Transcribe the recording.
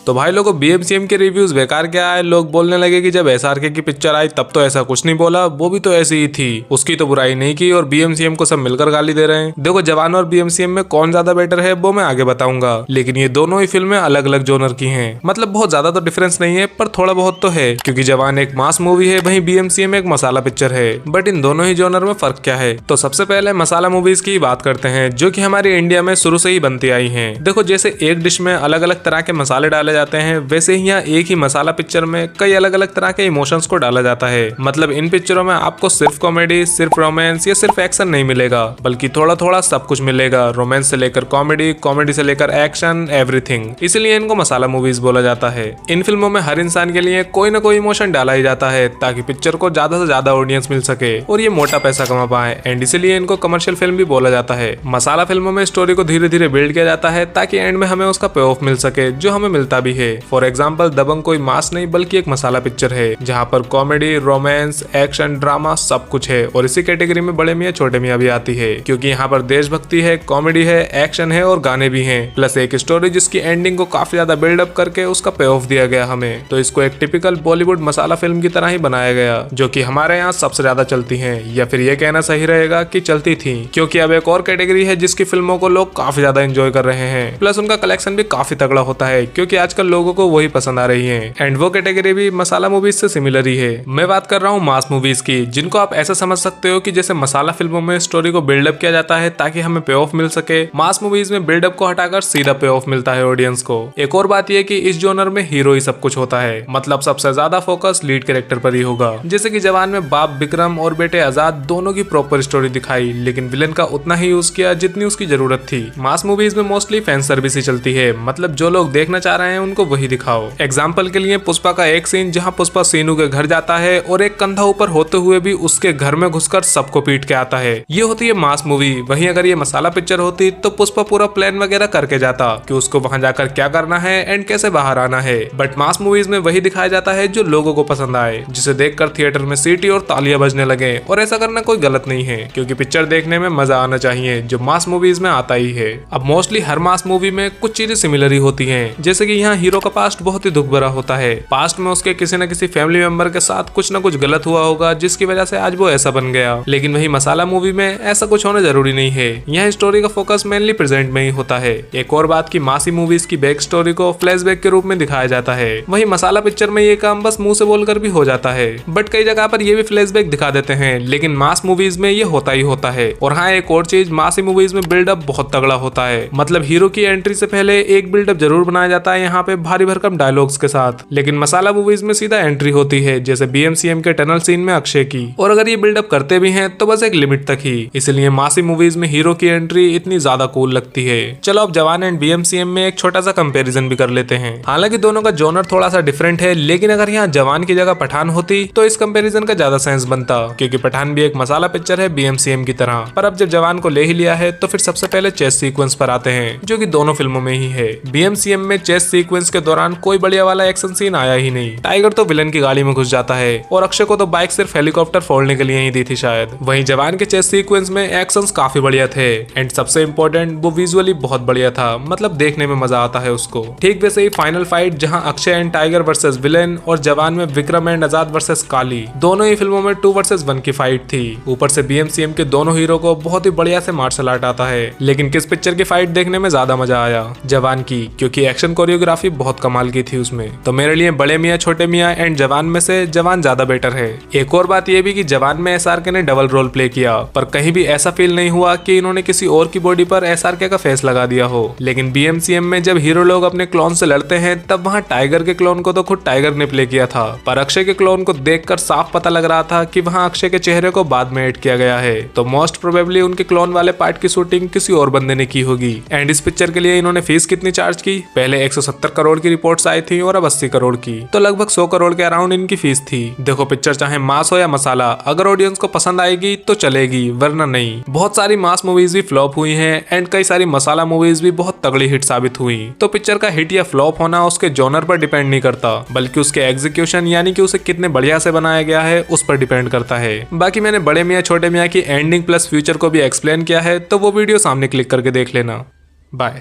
तो भाई लोगों BMCM के रिव्यूज बेकार क्या आए, लोग बोलने लगे कि जब SRK की पिक्चर आई तब तो ऐसा कुछ नहीं बोला, वो भी तो ऐसी ही थी, उसकी तो बुराई नहीं की और BMCM को सब मिलकर गाली दे रहे हैं। देखो जवान और BMCM में कौन ज्यादा बेटर है वो मैं आगे बताऊंगा, लेकिन ये दोनों ही फिल्में अलग अलग जोनर की हैं। मतलब बहुत ज्यादा तो डिफरेंस नहीं है पर थोड़ा बहुत तो है, क्योंकि जवान एक मास मूवी है वहीं BMCM एक मसाला पिक्चर है। बट इन दोनों ही जोनर में फर्क क्या है, तो सबसे पहले मसाला मूवीज की बात करते हैं जो कि हमारे इंडिया में शुरू से ही बनती आई हैं। देखो जैसे एक डिश में अलग अलग तरह के मसाले डाले जाते हैं, वैसे ही यहाँ एक ही मसाला पिक्चर में कई अलग अलग तरह के इमोशंस को डाला जाता है। मतलब इन पिक्चरों में आपको सिर्फ कॉमेडी, सिर्फ रोमांस या सिर्फ एक्शन नहीं मिलेगा, बल्कि थोड़ा थोड़ा सब कुछ मिलेगा। रोमांस से लेकर कॉमेडी, कॉमेडी से लेकर एक्शन, एवरीथिंग। इसीलिए इनको मसाला मूवीज बोला जाता है। इन फिल्मों में हर इंसान के लिए कोई ना कोई इमोशन डाला ही जाता है ताकि पिक्चर को ज्यादा से ज्यादा ऑडियंस मिल सके और ये मोटा पैसा कमा पाए, एंड इसीलिए इनको कमर्शियल फिल्म भी बोला जाता है। मसाला फिल्मों में स्टोरी को धीरे धीरे बिल्ड किया जाता है ताकि एंड में हमें उसका पे ऑफ मिल सके, जो हमें मिलता भी है। फॉर एग्जाम्पल दबंग कोई मास नहीं बल्कि एक मसाला पिक्चर है जहाँ पर कॉमेडी, रोमांस, एक्शन, ड्रामा सब कुछ है। और इसी कैटेगरी में बड़े मियाँ छोटे मियाँ भी आती है, क्योंकि यहाँ पर देशभक्ति है, कॉमेडी है, एक्शन है और गाने भी हैं, प्लस एक स्टोरी जिसकी एंडिंग को काफी ज्यादा बिल्डअप करके उसका पे ऑफ दिया गया हमें। तो इसको एक टिपिकल बॉलीवुड मसाला फिल्म की तरह ही बनाया गया, जो कि हमारे यहाँ सबसे ज्यादा चलती हैं, या फिर ये कहना सही रहेगा कि चलती थी, क्योंकि अब एक और कैटेगरी है जिसकी फिल्मों को लोग काफी ज्यादा एंजॉय कर रहे हैं, प्लस उनका कलेक्शन भी काफी तगड़ा होता है, क्योंकि आजकल लोगों को वही पसंद आ रही है। एंड वो कैटेगरी भी मसाला मूवीज से सिमिलर ही है। मैं बात कर रहा हूँ मास मूवीज की, जिनको आप ऐसा समझ सकते हो कि जैसे मसाला फिल्मों में स्टोरी को बिल्डअप किया जाता है ताकि हमें पे ऑफ मिल सके, मास मूवीज में बिल्डअप को हटाकर सीधा पे ऑफ मिलता है ऑडियंस को। एक और बात यह कि इस जोनर में हीरो ही सब कुछ होता है, मतलब सबसे ज्यादा फोकस लीड कैरेक्टर पर ही होगा। जैसे कि जवान में बाप विक्रम और बेटे आजाद दोनों की प्रॉपर स्टोरी दिखाई, लेकिन विलन का उतना ही यूज किया जितनी उसकी जरूरत थी। मास मूवीज में मोस्टली फैन सर्विस ही चलती है, मतलब जो लोग देखना चाह रहे हैं उनको वही दिखाओ। एग्जाम्पल के लिए पुष्पा का एक सीन जहाँ पुष्पा सीनू के घर जाता है और एक कंधा ऊपर होते हुए भी उसके घर में घुसकर सबको पीट के आता है, ये होती है मास मूवी। वहीं अगर ये मसाला पिक्चर होती तो पुष्पा पूरा प्लान वगैरह करके जाता कि उसको वहां जाकर क्या करना है एंड कैसे बाहर आना है। बट मास मूवीज में वही दिखाया जाता है जो लोगों को पसंद आए, जिसे देखकर थिएटर में सीटी और तालियां बजने लगे। और ऐसा करना कोई गलत नहीं है, क्योंकि पिक्चर देखने में मजा आना चाहिए, जो मास मूवीज में आता ही है। अब मोस्टली हर मास मूवी में कुछ चीजें सिमिलर ही होती हैं, जैसे कि यहाँ हीरो का पास्ट बहुत ही दुख भरा होता है। पास्ट में उसके किसी न किसी फैमिली मेंबर के साथ कुछ न कुछ गलत हुआ होगा, जिसकी वजह से आज वो ऐसा बन गया। लेकिन वही मसाला मूवी में ऐसा कुछ होना जरूरी नहीं है। यहाँ स्टोरी का फोकस मेनली प्रेजेंट में ही होता है। एक और बात की मासी मूवीज की बैक स्टोरी को फ्लैशबैक के रूप में दिखाया जाता है, वही मसाला पिक्चर में ये काम बस मुंह से बोलकर भी हो जाता है। बट कई जगह पर ये भी फ्लैशबैक दिखा देते हैं, लेकिन मास मूवीज में ये होता ही होता है। और हाँ एक और चीज, मासी मूवीज में बिल्डअप बहुत तगड़ा होता है, मतलब हीरो की एंट्री से पहले एक बिल्डअप जरूर बनाया जाता है यहाँ पे भारी भरकम डायलॉग्स के साथ। लेकिन मसाला मूवीज में सीधा एंट्री होती है, जैसे BMCM के टनल सीन में अक्षय की। और अगर ये बिल्डअप करते भी हैं तो बस एक लिमिट तक ही, इसलिए मासी मूवीज में हीरो की एंट्री इतनी ज्यादा कूल लगती है। चलो अब जवान एंड BMCM में एक छोटा सा कंपैरिजन भी कर लेते हैं। हालांकि दोनों का जॉनर थोड़ा सा डिफरेंट है, लेकिन अगर यहाँ जवान की जगह पठान होती तो इस कंपैरिजन का ज्यादा सेंस बनता, क्योंकि पठान भी एक मसाला पिक्चर है BMCM की तरह। पर अब जब जवान को ले ही लिया है तो फिर सबसे पहले चेस सीक्वेंस पर आते हैं, जो कि दोनों फिल्मों में ही है। BMCM में चेस सीक्वेंस के दौरान कोई बढ़िया वाला एक्शन सीन आया ही नहीं। टाइगर तो विलन की गाड़ी में घुस जाता है और अक्षय को तो बाइक सिर्फ हेलीकॉप्टर फोड़ने के लिए ही दी थी शायद। वहीं जवान के चेस सीक्वेंस में एक्शंस काफी बढ़िया थे, एंड सबसे इम्पोर्टेंट वो विजुअली बहुत बढ़िया था, मतलब देखने में मजा आता है उसको। ठीक वैसे ही फाइनल फाइट जहां Akshay and tiger versus villain और जवान में विक्रम एंड आजाद वर्सेस काली, दोनों ही फिल्मों में 2 वर्सेस 1 की फाइट थी। ऊपर से BMCM के दोनों हीरो को बहुत ही बढ़िया से मार्शल आर्ट आता है। लेकिन किस पिक्चर की फाइट देखने में ज्यादा मजा आया? जवान की, क्योंकि एक्शन कोरियोग्राफी बहुत कमाल की थी उसमें। तो मेरे लिए बड़े मियाँ छोटे मियाँ एंड जवान में से जवान ज्यादा बेटर है। एक और बात यह भी कि जवान में SRK ने डबल रोल प्ले किया, पर कहीं भी ऐसा फील नहीं हुआ कि इन्होंने किसी और की बॉडी पर SRK का फेस लगा दिया हो। लेकिन BMCM में जब हीरो लोग अपने क्लोन से लड़ते हैं तब वहाँ टाइगर के क्लोन को तो खुद टाइगर ने प्ले किया था, पर अक्षय के क्लोन को देखकर साफ पता लग रहा था कि वहाँ अक्षय के चेहरे को बाद में ऐड किया गया है। तो मोस्ट प्रोबेबली उनके क्लोन वाले पार्ट की शूटिंग किसी और बंदे ने की होगी। एंड इस पिक्चर के लिए इन्होंने फीस कितनी चार्ज की? पहले 170 करोड़ की रिपोर्ट्स आई थी और अब 80 करोड़ की, तो लगभग 100 करोड़ के अराउंड इनकी फीस थी। देखो पिक्चर चाहे मास हो या मसाला, अगर ऑडियंस को पसंद आएगी तो चलेगी, वरना नहीं। बहुत सारी मास मूवीज भी फ्लॉप हुई हैं एंड कई सारी मसाला मूवीज भी बहुत तगड़ी हिट साबित हुई। तो पिक्चर का हिट या फ्लॉप होना उसके जॉनर पर डिपेंड नहीं करता, बल्कि उसके एग्जीक्यूशन यानी कि उसे कितने बढ़िया से बनाया गया है उस पर डिपेंड करता है। बाकी मैंने बड़े मियाँ छोटे मियाँ की एंडिंग प्लस फ्यूचर को भी एक्सप्लेन किया है, तो वो वीडियो सामने क्लिक करके देख लेना। बाय।